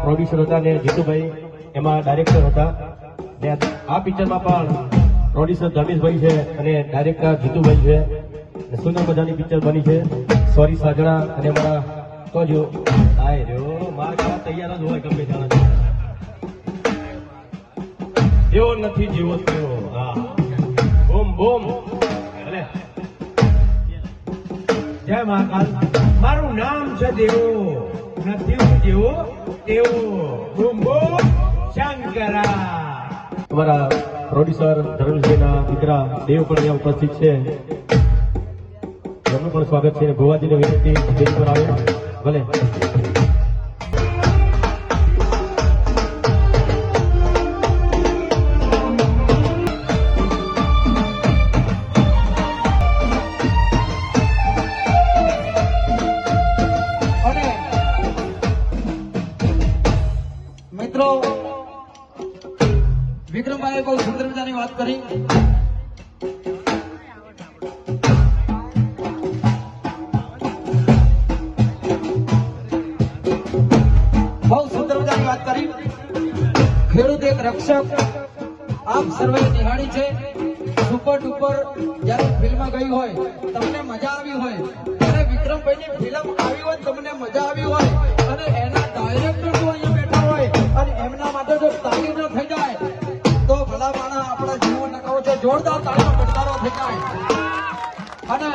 Producer હતા ને જીતુભાઈ એમાં ડાયરેક્ટર હતા ને આ પિક્ચરમાં પણ પ્રોડ્યુસર ધર્મેશભાઈ છે અને ડાયરેક્ટર જીતુભાઈ છે ને સુંદર મજાની પિક્ચર બની છે સોરી સાજણા અને મારા તો જો આય રહ્યો મારા તૈયાર જ હોય ગમે જાણે જેવો નથી જેવો તેવો હા બૂમ બૂમ અરે જય મહાકાલ મારું નામ છે દેવો નથી જેવો તેવો બૂમ બૂમ શંકરા તમારા પ્રોડ્યુસર ધર્મેશભાઈના દીકરા દેવ પણ અહીંયા ઉપસ્થિત છે એમનું પણ સ્વાગત છે ભુવાજીને વિનંતી સ્ટેજ પર આવે ભલે મિત્રો વિક્રમભાઈએ બહુ સુંદર મજાની વાત કરી ખેડૂત એક રક્ષક આપ સર્વે નિહાળી છે સુપર ડુપર જયારે ફિલ્મ ગઈ હોય તમને મજા આવી હોય ત્યારે વિક્રમભાઈની ફિલ્મ આવી હોય તમને મજા આવી હોય અને એના ડાયરેક્ટર જો અહીંયા બેઠા હોય અને એમના માટે જો તાળી ન થઈ જાય તો ભલા માણસ આપણા જીવન નકારો છે જોરદાર તાળીનો પડકારો થઈ જાય અને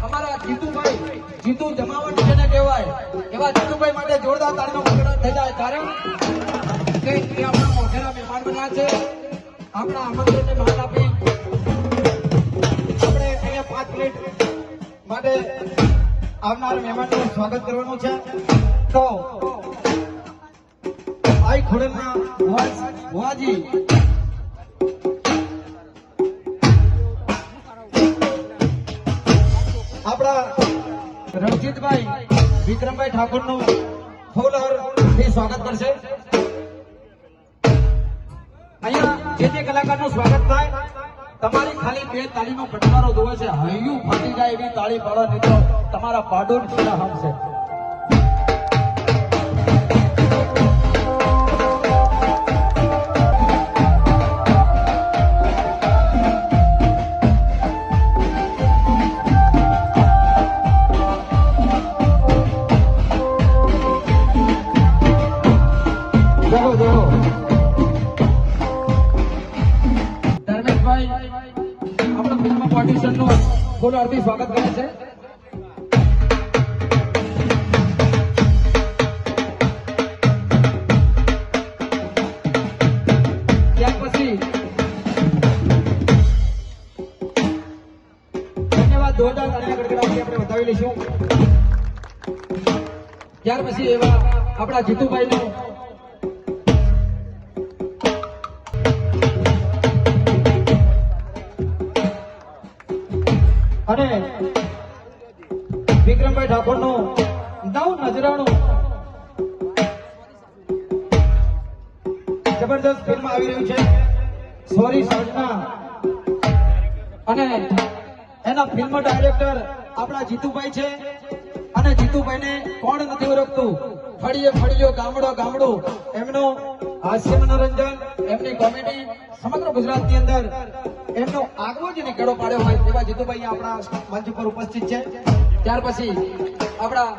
અમારા જીતુભાઈ જીતુ જમાવટ જેને કહેવાય એવા જીતુભાઈ માટે જોરદાર તાળીનો પડકારો થઈ જાય કારણ કે આપણા મોઢેરા મહેમાન બન્યા છે આપણા આમંત્રણને માન આપી આપણે અહીંયા 5 મિનિટ માટે આવનાર મહેમાનનું સ્વાગત કરવાનું છે તો આઈ ખોડલના ભુવાજી આપણા રણજીતભાઈ વિક્રમભાઈ ઠાકોરનું ફૂલહારથી સ્વાગત કરશે અહીંયા જે તે કલાકારનું સ્વાગત થાય તમારી ખાલી 2 તાળીનો ફટકારો જોવે છે હૈયું ફાટી જાય એવી તાળી પાડો નહીં તો તમારા પાડોન છેડા હમશે ફૂલ આરતી સ્વાગત કરે છે ત્યાર પછી ધન્યવાદ 2000 ગડગડાથી આપણે બતાવી લઈશું ત્યાર પછી એવા આપણા જીતુભાઈનું અને વિક્રમભાઈ ઠાકોરનું નવ નજરાણું જબરદસ્ત ફિલ્મ આવી રહ્યું છે સોરી સાજના અને એના ફિલ્મ ડાયરેક્ટર આપણા જીતુભાઈ છે અને જીતુભાઈને કોણ નથી ઓળખતું ફળીએ ફળીયો ગામડો ગામડું એમનું હાસ્ય મનોરંજન એમની કોમેડી સમગ્ર ગુજરાતની અંદર એમનો આગવો જ નીકળો પાડ્યો હોય એવા જીતુભાઈ આપણા મંચ ઉપર ઉપસ્થિત છે ત્યાર પછી આપણા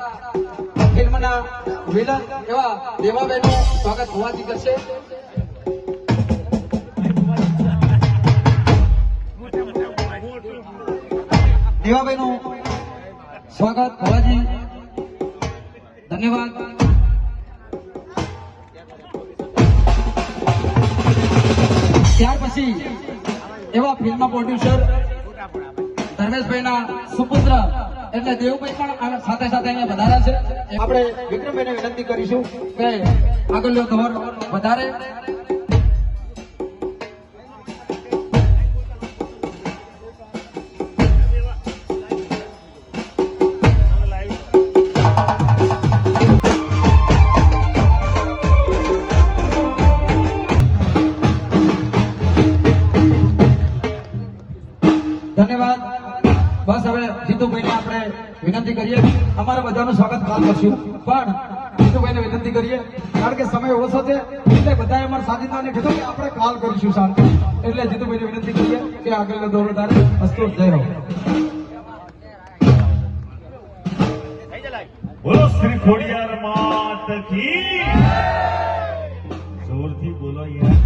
ફિલ્મના વિલન એવા દેવાબેનનું સ્વાગત હોવાથી કરશે દેવાબેનનું સ્વાગત હોવાજી ધન્યવાદ ત્યાર પછી એવા ફિલ્મ પ્રોડ્યુસર ધર્મેશભાઈના સુપુત્ર એટલે દેવભાઈ પણ સાથે સાથે અહીંયા વધાર્યા છે આપણે વિક્રમભાઈને વિનંતી કરીશું કે આગળનો દોર વધારે ધન્યવાદ બસ હવે જીતુભાઈને આપણે વિનંતી કરીએ અમારા બધાનું સ્વાગત કાલ કરશું પણ જીતુભાઈને વિનંતી કરીએ કારણ કે સમય ઓછો છે એટલે બધાએ અમારા સાધીદારને કીધું કે આપણે કાલ કરીશું શાંતિ એટલે જીતુભાઈને વિનંતી કરીએ કે આગળનો દોરો તારે હસતો જય હો બોલો શ્રી ખોડિયાર માત કી જોરથી બોલો યાર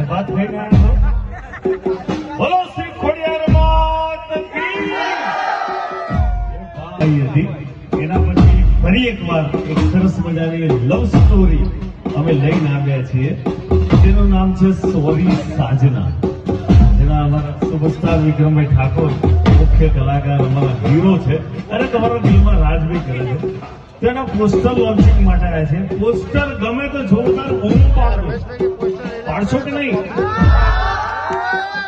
વાત થઈ ગયા બોલો શ્રી ખોડિયાર માત કી હતી એના પછી ફરી એકવાર એક સરસ મજાની લવ સ્ટોરી અમે લઈને આવ્યા છીએ જેનું નામ છે સોરી સાજના જેના અમારા સુપરસ્ટાર વિક્રમભાઈ ઠાકોર મુખ્ય કલાકાર અમારા હીરો છે અને તમારા દિલમાં રાજ બી કરે છે તો એના પોસ્ટર લોન્ચિંગ માટે આવ્યા છે પોસ્ટર ગમે તો જોરદાર બૂમ પાડશો કે નહીં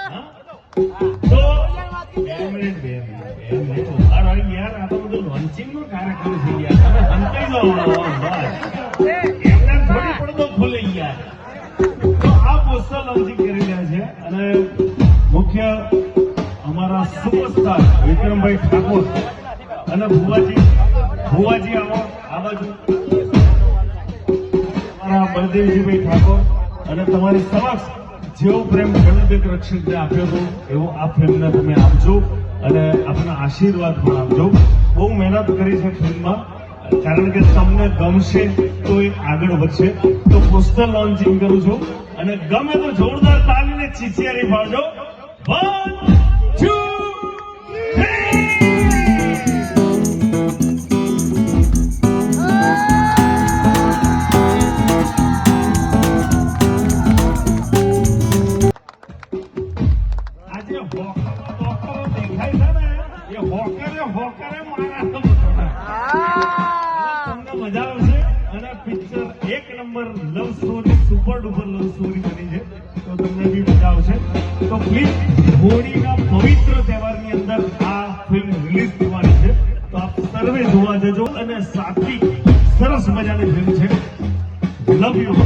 હા? તો બે મિનિટ યાર આ તો બધું લોન્ચિંગ નો કાર્યક્રમ છે યાર તમે હંતાઈ જાઓ એમને થોડી પડદો ખોલે યાર તો આ પોસ્ટર લોન્ચિંગ કરી રહ્યા છે અને મુખ્ય અમારા સુપરસ્ટાર વિક્રમભાઈ ઠાકોર અને ભુવાજી આવો આ બાજુ અમારા બળદેવજીભાઈ ઠાકોર અને તમારી સમક્ષ જેવો પ્રેમ ગણદેક રક્ષકને આપ્યો હતો એવો આ ફિલ્મને તમે આપજો અને આપના આશીર્વાદ પણ આપજો બહુ મહેનત કરી છે ફિલ્મમાં કારણ કે તમને ગમશે તો એ આગળ વધશે તો પોસ્ટર લોન્ચિંગ કરું છું અને ગમે તો જોરદાર તાલીને ચીચિયારી પાડજો 1 2 આજે હોકરો દેખાય છે ને એ હોકરે મારા તમને મજા આવશે અને પિક્ચર એક number love story super duper love story બની છે તો તમને બી મજા આવશે તો પ્લીઝ હોળીના પવિત્ર તહેવારની અંદર આ ફિલ્મ રિલીઝ થવાની છે તો આપ સર્વે જોવા જજો અને સાથી સરસ મજાની ફિલ્મ છે લવ યુ